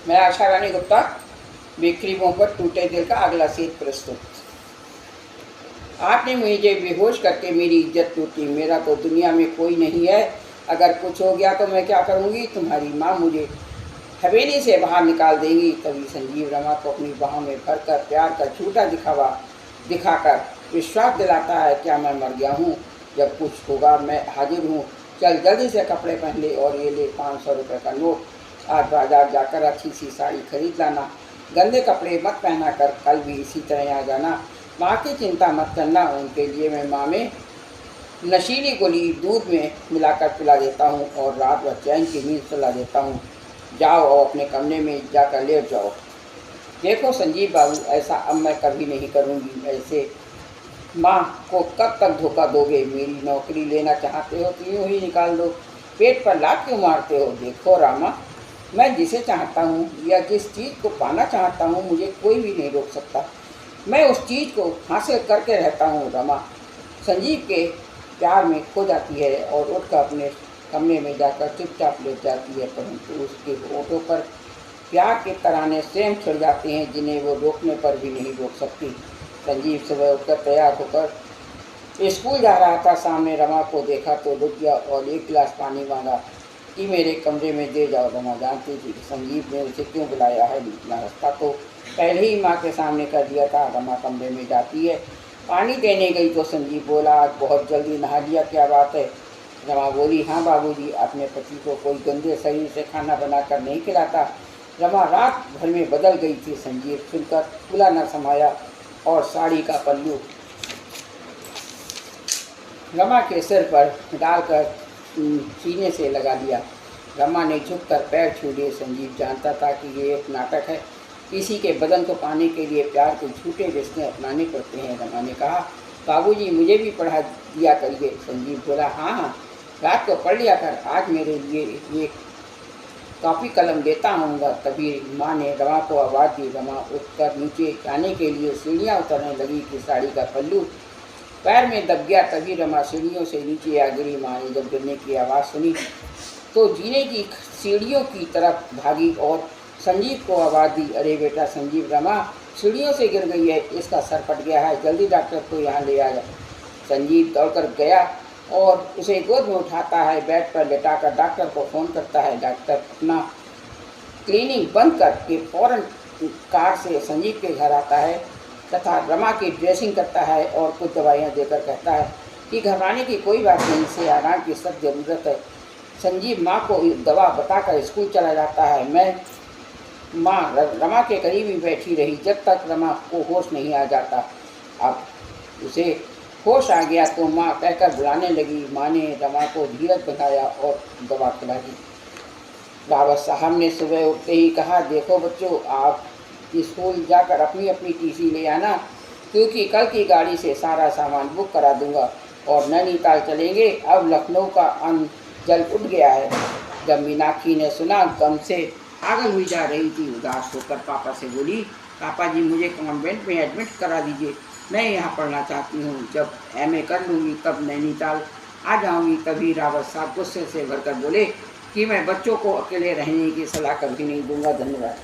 मैं आशा रानी गुप्ता, बिखरी मोहब्बत टूटे दिल का अगला सीट प्रस्तुत। आपने मुझे बेहोश करके मेरी इज्जत लूटी, मेरा तो दुनिया में कोई नहीं है। अगर कुछ हो गया तो मैं क्या करूँगी? तुम्हारी माँ मुझे हवेली से बाहर निकाल देंगी। तभी संजीव रमा को अपनी बाहों में भरकर प्यार का झूठा दिखावा दिखाकर विश्वास दिलाता है, क्या मैं मर गया हूँ? जब कुछ होगा मैं हाजिर हूँ। चल जल्दी से कपड़े पहन ले और ये ले 500 रुपये का नोट। आज बाजार जाकर अच्छी सी साड़ी खरीद लाना। गंदे कपड़े मत पहना कर कल भी इसी तरह आ जाना। माँ की चिंता मत करना, उनके लिए मैं माँ में नशीली गोली दूध में मिलाकर पिला देता हूँ और रात भर चैन की नींद सुला देता हूँ। जाओ और अपने कमरे में जाकर लेट जाओ। देखो संजीव बाबू, ऐसा अब मैं कभी नहीं करूँगी। ऐसे माँ को कब तक धोखा दोगे? मेरी नौकरी लेना चाहते हो तो यूँ ही निकाल दो, पेट पर लात क्यों मारते हो? देखो रामा, मैं जिसे चाहता हूँ या जिस चीज़ को पाना चाहता हूँ मुझे कोई भी नहीं रोक सकता। मैं उस चीज़ को हासिल करके रहता हूँ। रमा संजीव के प्यार में खो जाती है और उठकर अपने कमरे में जाकर चुपचाप लेट जाती है, परंतु उसके होठों पर प्यार के तराने स्वयं छिड़ जाते हैं जिन्हें वो रोकने पर भी नहीं रोक सकती। संजीव सुबह उठकर तैयार होकर स्कूल जा रहा था। सामने रमा को देखा तो रुक गया और एक गिलास पानी मांगा कि मेरे कमरे में दे जाओ। रमा जानती थी संजीव ने उसे क्यों बुलाया है, निकला रास्ता तो पहले ही माँ के सामने कर दिया था। रमा कमरे में जाती है, पानी देने गई तो संजीव बोला, आज बहुत जल्दी नहा लिया, क्या बात है? रमा बोली, हाँ बाबूजी, अपने पति को कोई गंदे शरीर से खाना बनाकर नहीं खिलाता। रमा रात भर में बदल गई थी। संजीव सुनकर खुला न समाया और साड़ी का पल्लू रमा के सिर पर डालकर सीने से लगा दिया। रमा ने झुककर पैर छू लिए। संजीव जानता था कि ये एक नाटक है, किसी के बदन को पाने के लिए प्यार के झूठे रिश्ते अपनाने पड़ते हैं। रमा ने कहा, बाबूजी मुझे भी पढ़ा दिया करिए। संजीव बोला, हाँ हाँ, रात को पढ़ लिया कर, आज मेरे लिए एक कॉपी कलम देता हूँगा। तभी माँ ने रमा को आवाज़ दी। रमा उठकर नीचे जाने के लिए सीढ़ियाँ उतरने लगी कि साड़ी का पल्लू पैर में दब गया। तभी रमा सीढ़ियों से नीचे आ गिरी। माँ ने जब गिरने की आवाज़ सुनी तो जीने की सीढ़ियों की तरफ भागी और संजीव को आवाज़ दी, अरे बेटा संजीव, रमा सीढ़ियों से गिर गई है, इसका सर फट गया है, जल्दी डॉक्टर को यहाँ ले आया। संजीव दौड़कर गया और उसे गोद में उठाता है, बेड पर लेटाकर डॉक्टर को फ़ोन करता है। डॉक्टर अपना क्लीनिंग बंद करके फ़ौरन कार से संजीव के घर आता है तथा रमा की ड्रेसिंग करता है और कुछ दवाइयाँ देकर कहता है कि घबराने की कोई बात नहीं, इसे आराम की सख्त ज़रूरत है। संजीव माँ को दवा बताकर स्कूल चला जाता है। मैं माँ रमा के करीब ही बैठी रही जब तक रमा को होश नहीं आ जाता। अब उसे होश आ गया तो माँ कहकर बुलाने लगी। माँ ने रमा को धीरज बताया और दवा खिला दी। बाबा साहब ने सुबह उठते ही कहा, देखो बच्चों, आप स्कूल जाकर अपनी अपनी टीसी ले आना, क्योंकि कल की गाड़ी से सारा सामान बुक करा दूंगा और नैनीताल चलेंगे। अब लखनऊ का अन्न जल उठ गया है। जब मीनाक्षी ने सुना, गम से पागल हुई जा रही थी। उदास होकर पापा से बोली, पापा जी मुझे कॉन्वेंट में एडमिट करा दीजिए, मैं यहाँ पढ़ना चाहती हूँ। जब एमए कर लूँगी तब नैनीताल आ जाऊँगी। तभी रावत साहब गुस्से से भरकर बोले कि मैं बच्चों को अकेले रहने की सलाह कभी नहीं दूंगा। धन्यवाद।